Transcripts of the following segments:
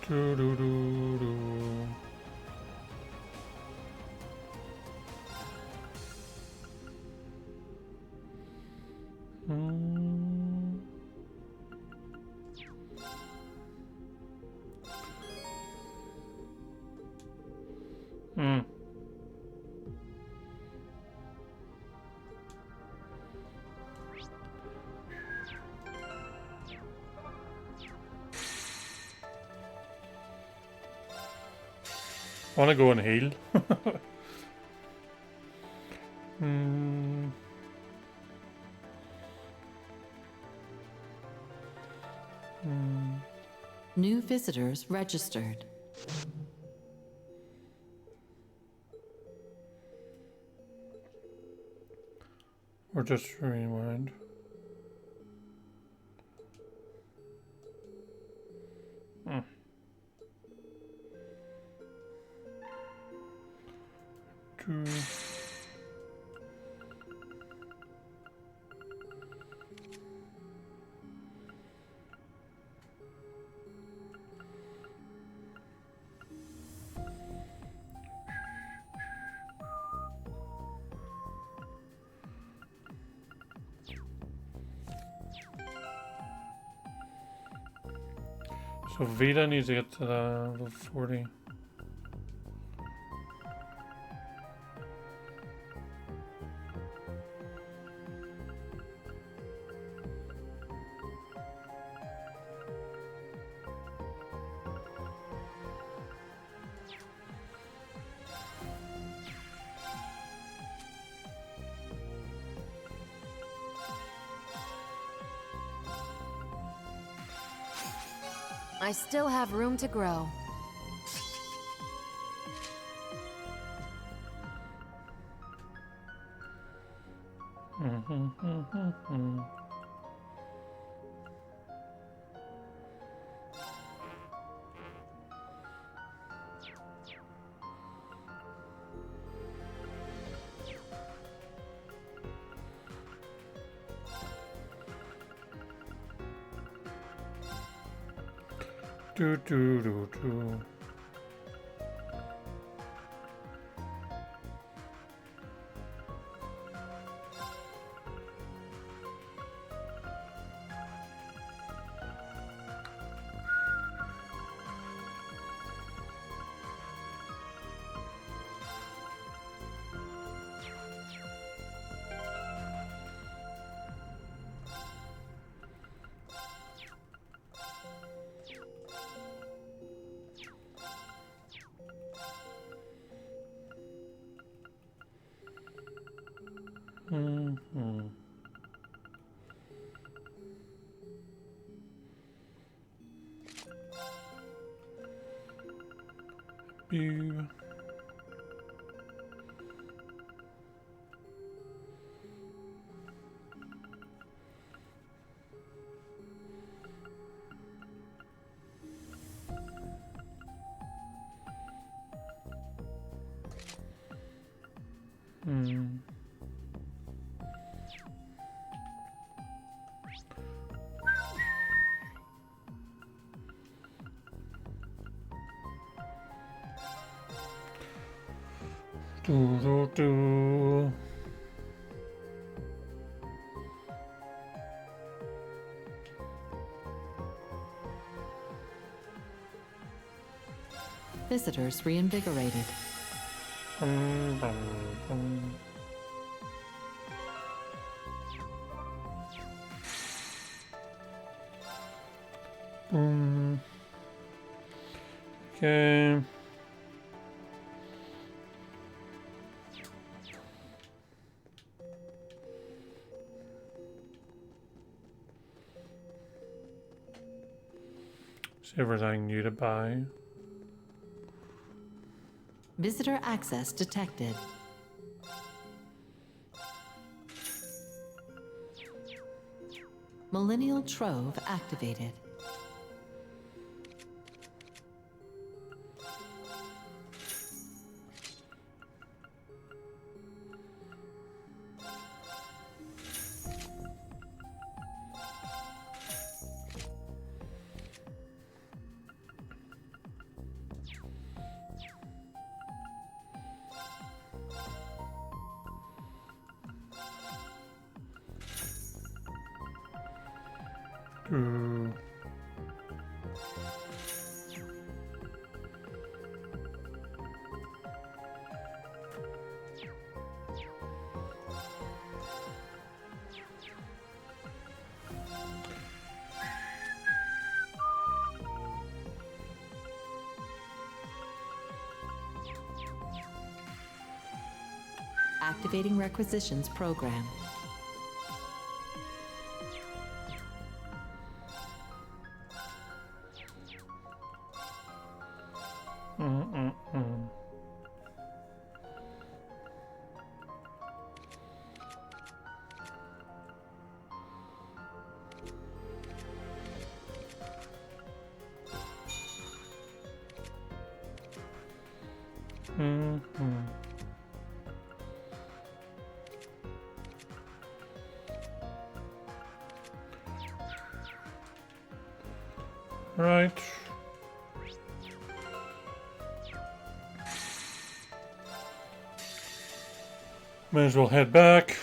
Do do do do. I want to go and heal. New visitors registered. Or just rewind. So Vita needs to get to the level 40. I still have room to grow. Do do do do. Pew. Do do do. Visitors reinvigorated. Bum, bum, bum. Okay. See if there's anything new to buy. Visitor access detected. Millennial Trove activated. do. Activating requisitions program. Right. Might as well head back.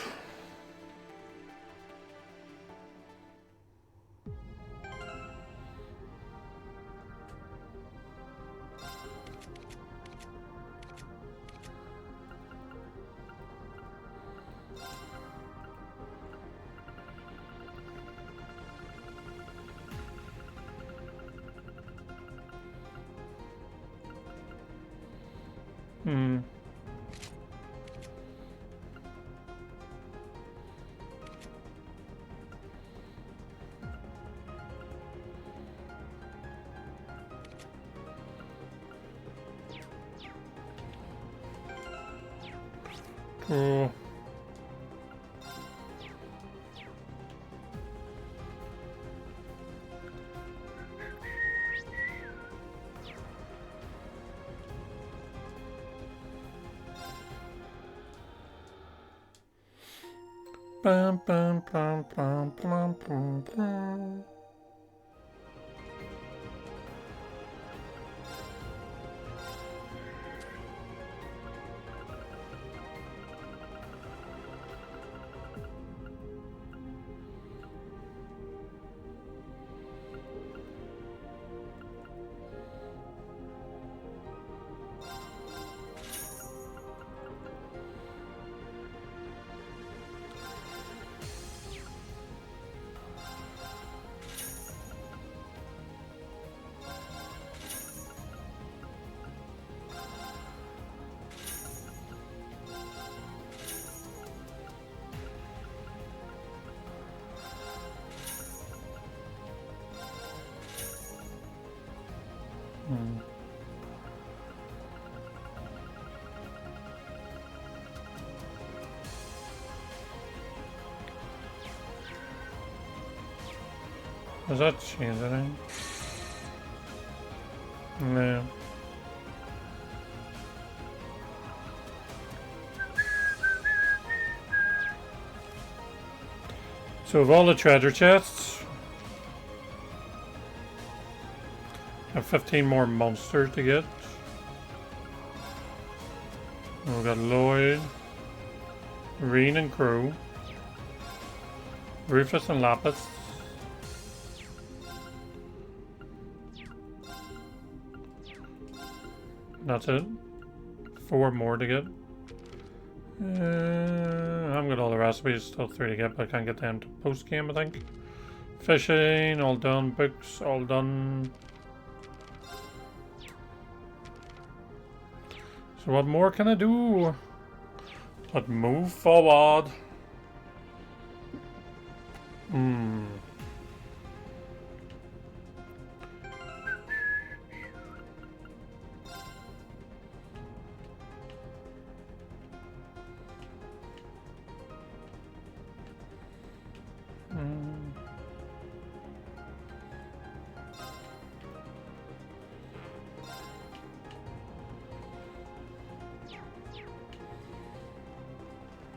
Cool. Bum, bum, bum, bum, bum, bum, bum. Does that change anything? No. So of all the treasure chests, I have 15 more monsters to get. We've got Lloyd, Reen and Crew, Rufus and Lapis. That's it. 4 more to get. I've got all the recipes, still 3 to get, but I can't get them to post game, I think. Fishing, all done. Books, all done. So what more can I do? But move forward.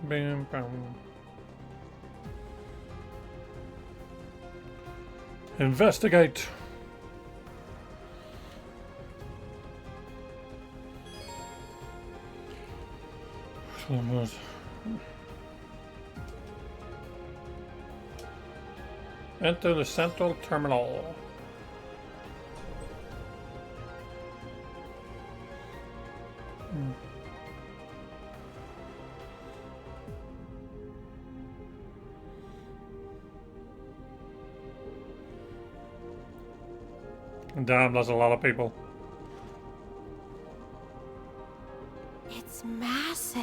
Bam, bam. Investigate. Enter the central terminal. Damn, that's a lot of people. It's massive.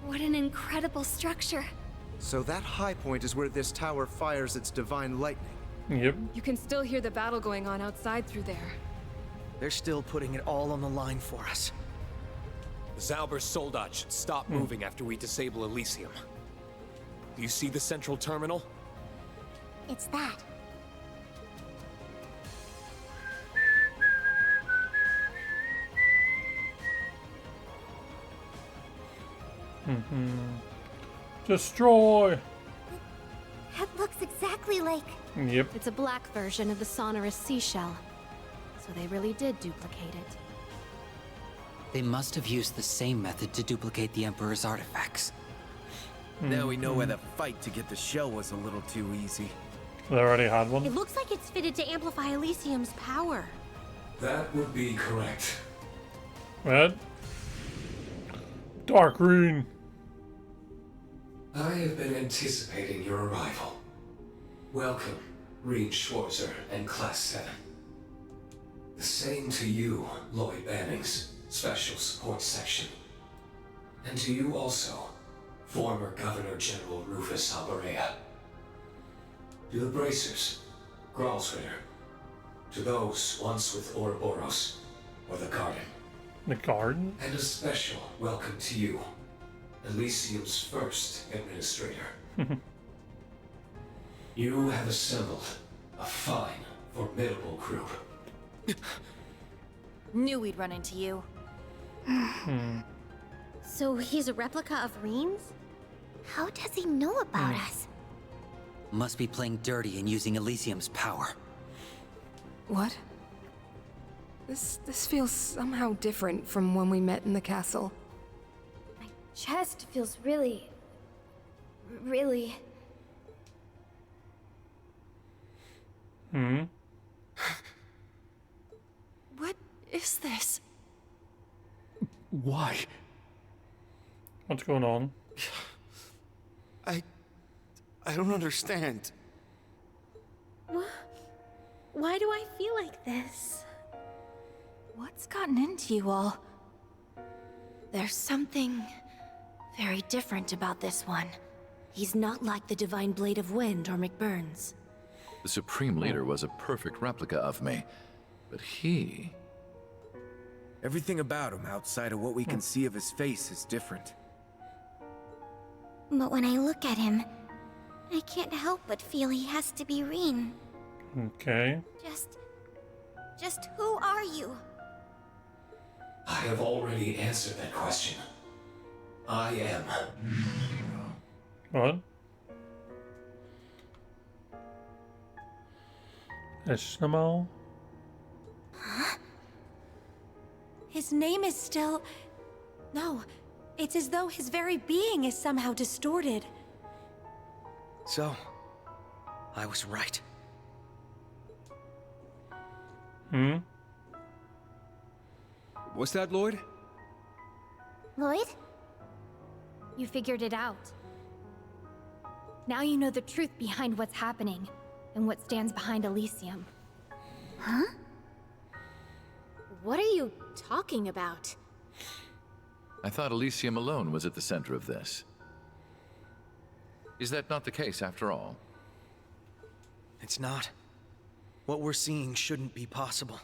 What an incredible structure. So that high point is where this tower fires its divine lightning. Yep. You can still hear the battle going on outside through there. They're still putting it all on the line for us. The Zauber's soldat should stop moving after we disable Elysium. Do you see the central terminal? It's that. Destroy! It looks exactly like... Yep. It's a black version of the sonorous seashell. So they really did duplicate it. They must have used the same method to duplicate the Emperor's artifacts. Now we know why the fight to get the shell was a little too easy. They already had one. It looks like it's fitted to amplify Elysium's power. That would be correct. Red. Dark green. I have been anticipating your arrival. Welcome, Reed Schwarzer and Class 7. The same to you, Lloyd Bannings, Special Support Section. And to you also, former Governor General Rufus Alberea. To the Bracers, Gralsritter. To those once with Ouroboros, or the Garden. The garden? And a special welcome to you, Elysium's first administrator. You have assembled a fine, formidable group. Knew we'd run into you. So he's a replica of Rean's? How does he know about us? Must be playing dirty and using Elysium's power. What? This feels somehow different from when we met in the castle. My chest feels really... What is this? Why? What's going on? I don't understand. Why do I feel like this? What's gotten into you all? There's something very different about this one. He's not like the Divine Blade of Wind or McBurn's. The Supreme Leader was a perfect replica of me, but he... Everything about him outside of what we can see of his face is different. But when I look at him, I can't help but feel he has to be Reen. Okay. Just who are you? I have already answered that question. I am. What? Ishnamal? His name is still... No, it's as though his very being is somehow distorted. So, I was right. Was that Lloyd? Lloyd? You figured it out. Now you know the truth behind what's happening, and what stands behind Elysium. Huh? What are you talking about? I thought Elysium alone was at the center of this. Is that not the case after all? It's not. What we're seeing shouldn't be possible.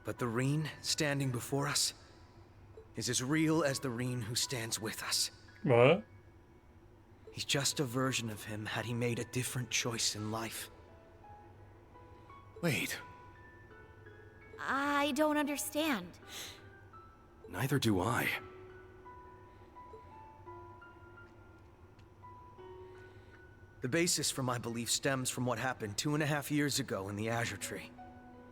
But the Reen standing before us is as real as the Reen who stands with us. What? He's just a version of him had he made a different choice in life. Wait, I don't understand. neither do I. The basis for my belief stems from what happened 2.5 years ago in the Azure Tree.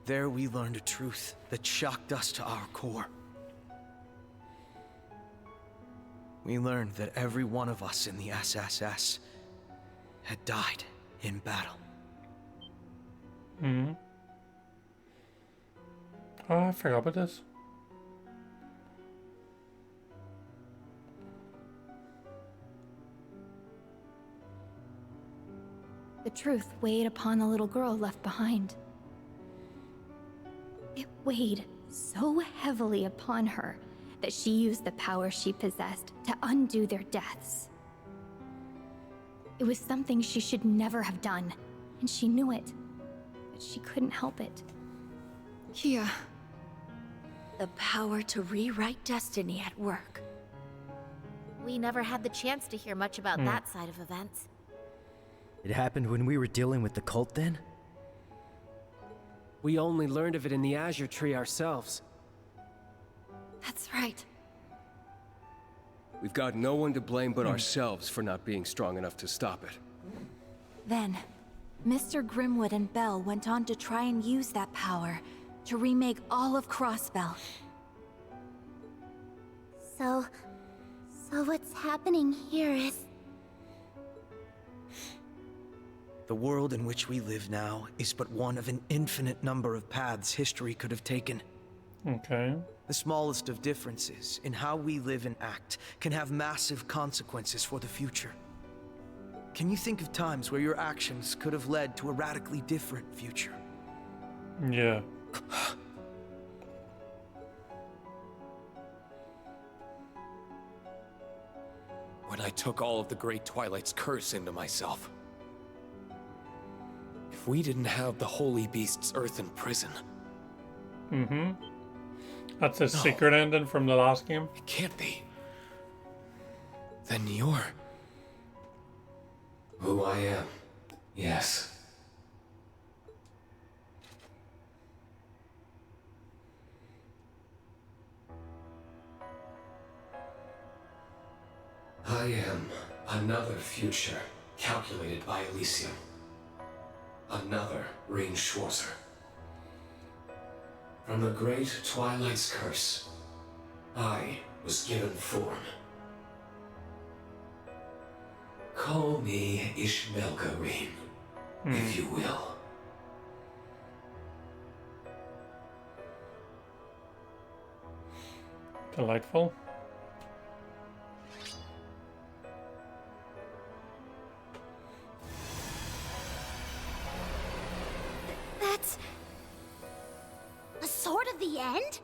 There we learned a truth that shocked us to our core. we learned that every one of us in the SSS had died in battle. Hmm. Oh, I forgot about this. The truth weighed upon the little girl left behind. It weighed so heavily upon her that she used the power she possessed to undo their deaths. It was something she should never have done, and she knew it, but she couldn't help it. Kia. The power to rewrite destiny at work. We never had the chance to hear much about that side of events. It happened when we were dealing with the cult then? We only learned of it in the Azure Tree ourselves. That's right. We've got no one to blame but ourselves for not being strong enough to stop it. Then, Mr. Grimwood and Bell went on to try and use that power to remake all of Crossbell. So what's happening here is... The world in which we live now is but one of an infinite number of paths history could have taken. Okay. The smallest of differences in how we live and act can have massive consequences for the future. Can you think of times where your actions could have led to a radically different future? Yeah. When I took all of the Great Twilight's curse into myself. If we didn't have the Holy Beast's earthen prison... Mm-hmm. That's a secret ending from the last game? It can't be. Then you're... Who I am, yes. I am another future calculated by Elysium. Another Rean Schwarzer. From the Great Twilight's curse, I was given form. Call me Ishmelka Rean, if you will. Delightful. That's... a sword of the end?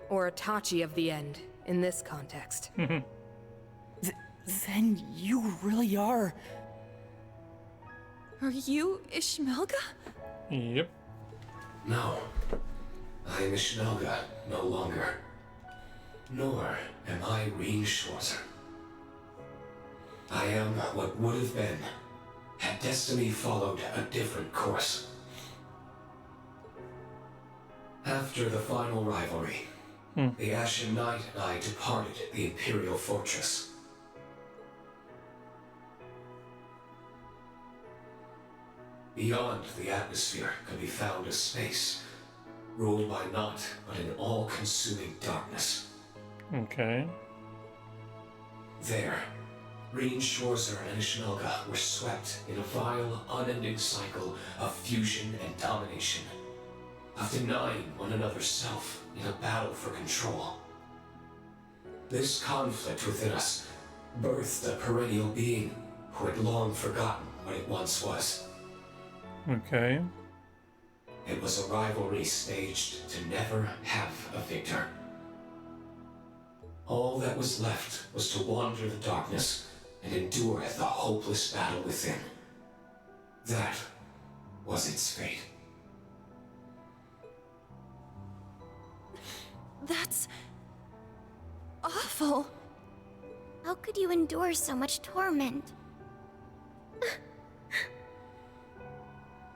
Or a Tachi of the end, in this context. Then you really are... Are you Ishmelka? Yep. No, I am Ishmelga no longer. Nor am I Rean Schwarzer. I am what would have been, had destiny followed a different course. After the final rivalry, the Ashen Knight and I departed the Imperial Fortress. Beyond the atmosphere could be found a space, ruled by naught but an all-consuming darkness. Okay. There, Rean Schwarzer and Ishmelga were swept in a vile, unending cycle of fusion and domination, of denying one another self in a battle for control. This conflict within us birthed a perennial being who had long forgotten what it once was. Okay. It was a rivalry staged to never have a victor. All that was left was to wander the darkness and endure the hopeless battle within. That was its fate. That's... awful. How could you endure so much torment?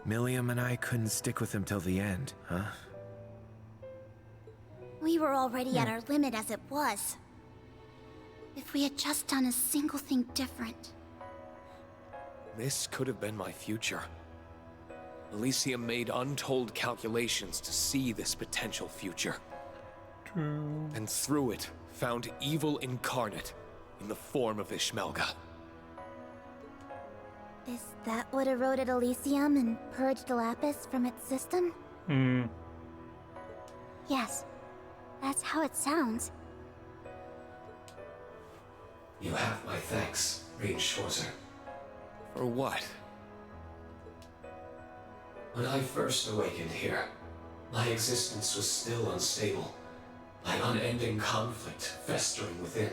Milliam and I couldn't stick with him till the end, huh? We were already at our limit as it was. If we had just done a single thing different. This could have been my future. Elysium made untold calculations to see this potential future. And through it, found evil incarnate in the form of Ishmelga. Is that what eroded Elysium and purged Lapis from its system? Yes, that's how it sounds. You have my thanks, Reed Schwarzer. For what? When I first awakened here, my existence was still unstable, my unending conflict festering within.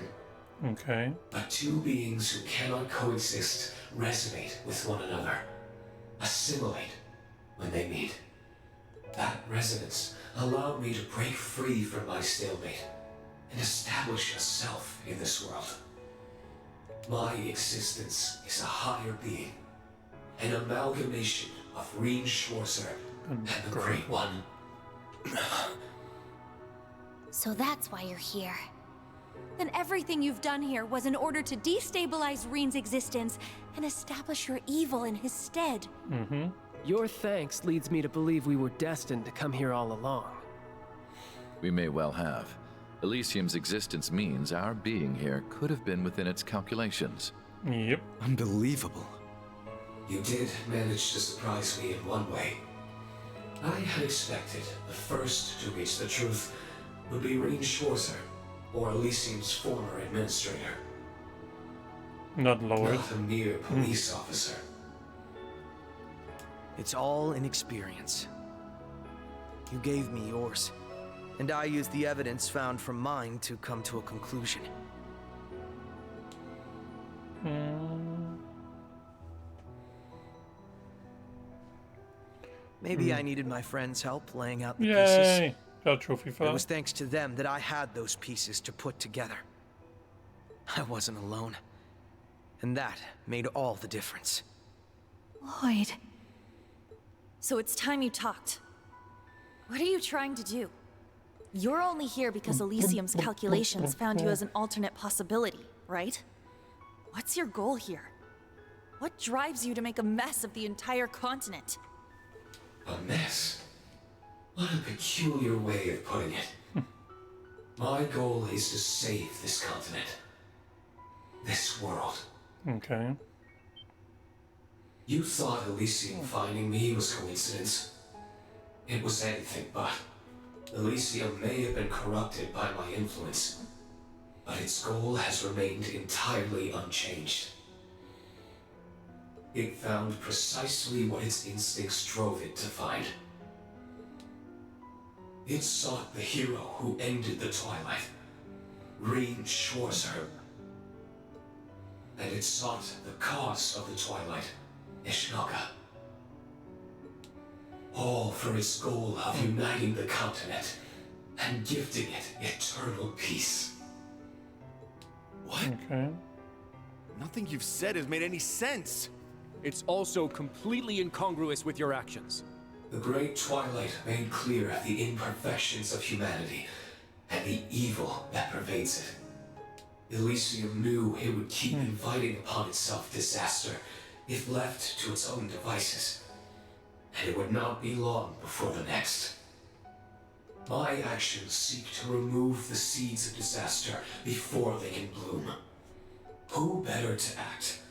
Okay. But two beings who cannot coexist resonate with one another, assimilate when they meet. That resonance allowed me to break free from my stalemate and establish a self in this world. My existence is a higher being, an amalgamation of Reed Schwarzer and the Great One. So that's why you're here. Then everything you've done here was in order to destabilize Reen's existence and establish your evil in his stead. Your thanks leads me to believe we were destined to come here all along. We may well have. Elysium's existence means our being here could have been within its calculations. Yep. Unbelievable. You did manage to surprise me in one way. I had expected the first to reach the truth would be Reed Schwarzer, or Elysium's former administrator. Not Lord. Not a mere police officer. It's all in experience. You gave me yours, and I used the evidence found from mine to come to a conclusion. Maybe I needed my friends' help laying out the pieces. Yay! Got a trophy for It that. was thanks to them that I had those pieces to put together. I wasn't alone, and that made all the difference. Lloyd. So it's time you talked. What are you trying to do? You're only here because Elysium's calculations found you as an alternate possibility, right? What's your goal here? What drives you to make a mess of the entire continent? A mess? What a peculiar way of putting it. My goal is to save this continent. This world. Okay. You thought Elysium finding me was coincidence. It was anything but. Elysium may have been corrupted by my influence, but its goal has remained entirely unchanged. It found precisely what its instincts drove it to find. It sought the hero who ended the Twilight, Reed Schwarzer. And it sought the cause of the Twilight, Ishmelga. All for its goal of uniting the continent and gifting it eternal peace. What? Okay. Nothing you've said has made any sense. It's also completely incongruous with your actions. The Great Twilight made clear the imperfections of humanity and the evil that pervades it. Elysium knew it would keep inviting upon itself disaster if left to its own devices, and it would not be long before the next. My actions seek to remove the seeds of disaster before they can bloom. Who better to act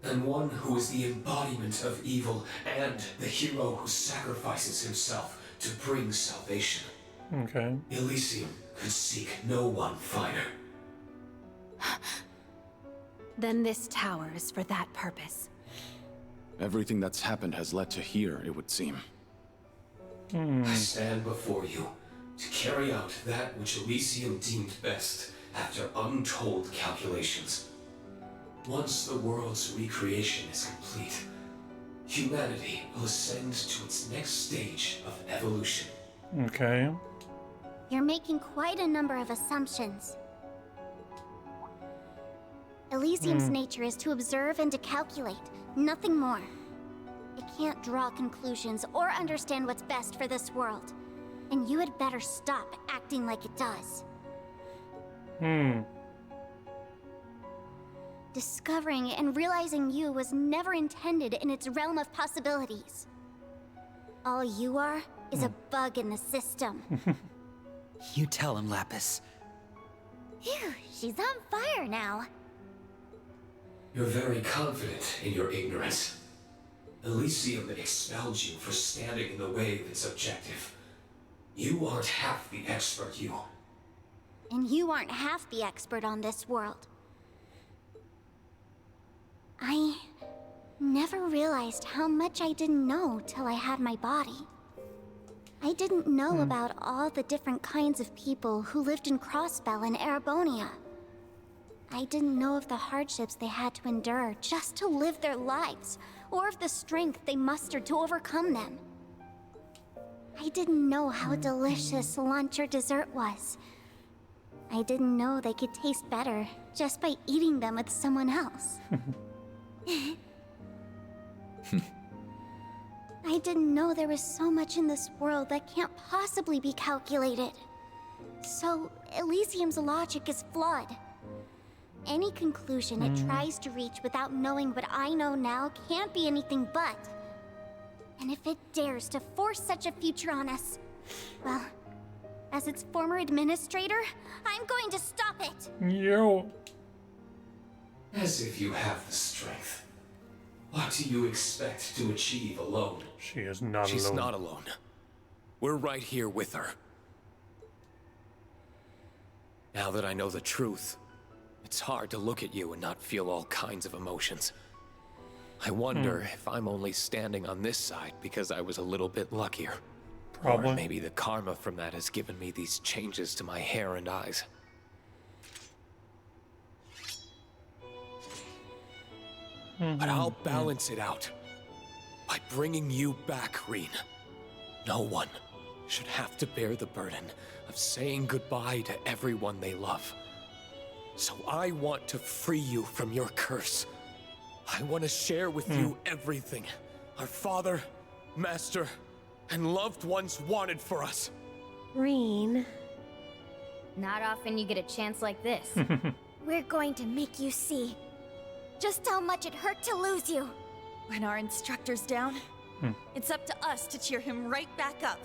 than one who is the embodiment of evil and the hero who sacrifices himself to bring salvation? Okay. Elysium could seek no one finer. Then this tower is for that purpose. Everything that's happened has led to here, it would seem. I stand before you to carry out that which Elysium deemed best after untold calculations. Once the world's recreation is complete, humanity will ascend to its next stage of evolution. Okay. You're making quite a number of assumptions. Elysium's nature is to observe and to calculate, nothing more. It can't draw conclusions or understand what's best for this world. And you had better stop acting like it does. Discovering and realizing you was never intended in its realm of possibilities. All you are is a bug in the system. You tell him, Lapis. Phew, she's on fire now. You're very confident in your ignorance. Elysium expelled you for standing in the way of its objective. You aren't half the expert, you. And you aren't half the expert on this world. I never realized how much I didn't know till I had my body. I didn't know about all the different kinds of people who lived in Crossbell and Erebonia. I didn't know of the hardships they had to endure just to live their lives, or of the strength they mustered to overcome them. I didn't know how delicious lunch or dessert was. I didn't know they could taste better just by eating them with someone else. I didn't know there was so much in this world that can't possibly be calculated. So, Elysium's logic is flawed. Any conclusion it tries to reach without knowing what I know now can't be anything but. And if it dares to force such a future on us, well, as its former administrator, I'm going to stop it! Yo. As if you have the strength. What do you expect to achieve alone? She is not alone. She's not alone. We're right here with her. Now that I know the truth, it's hard to look at you and not feel all kinds of emotions. I wonder if I'm only standing on this side because I was a little bit luckier. Probably. Or maybe the karma from that has given me these changes to my hair and eyes. But I'll balance it out by bringing you back, Rean. No one should have to bear the burden of saying goodbye to everyone they love. So I want to free you from your curse. I want to share with you everything our father, master, and loved ones wanted for us. Rean. Not often you get a chance like this. We're going to make you see just how much it hurt to lose you. When our instructor's down, it's up to us to cheer him right back up.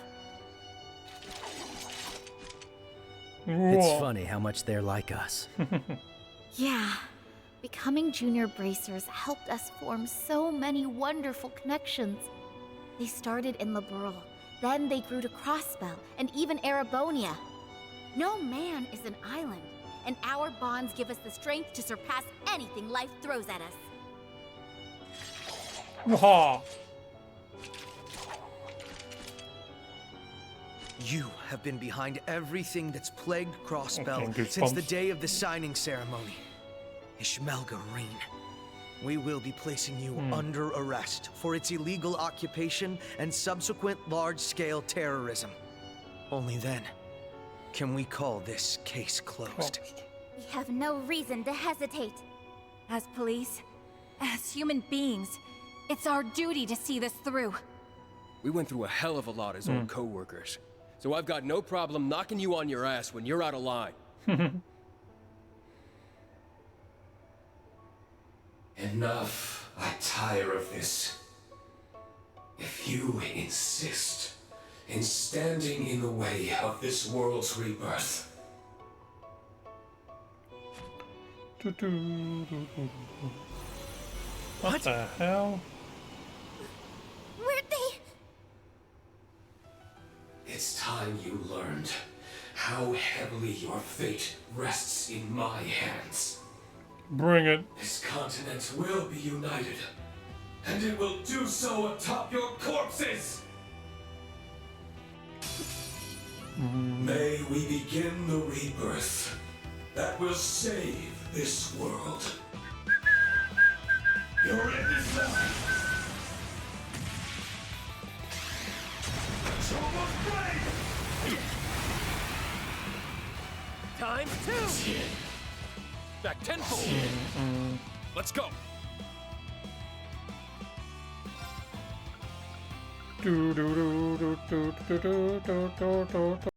It's funny how much they're like us. Yeah. Becoming junior bracers helped us form so many wonderful connections. They started in Liberl, then they grew to Crossbell, and even Erebonia. No man is an island, and our bonds give us the strength to surpass anything life throws at us. You have been behind everything that's plagued Crossbell since the day of the signing ceremony. Ishmelga Rean, we will be placing you under arrest for its illegal occupation and subsequent large-scale terrorism. Only then can we call this case closed. We have no reason to hesitate. As police, as human beings, it's our duty to see this through. We went through a hell of a lot as old co-workers. So I've got no problem knocking you on your ass when you're out of line. Enough. I tire of this. If you insist in standing in the way of this world's rebirth, what the hell? Where'd they? it's time you learned how heavily your fate rests in my hands. Bring it. This continent will be united, and it will do so atop your corpses! May we begin the rebirth that will save this world. Your end is nigh. Show us brave! Time two! Back tenfold! Let's go! Do do do do do do do do do do.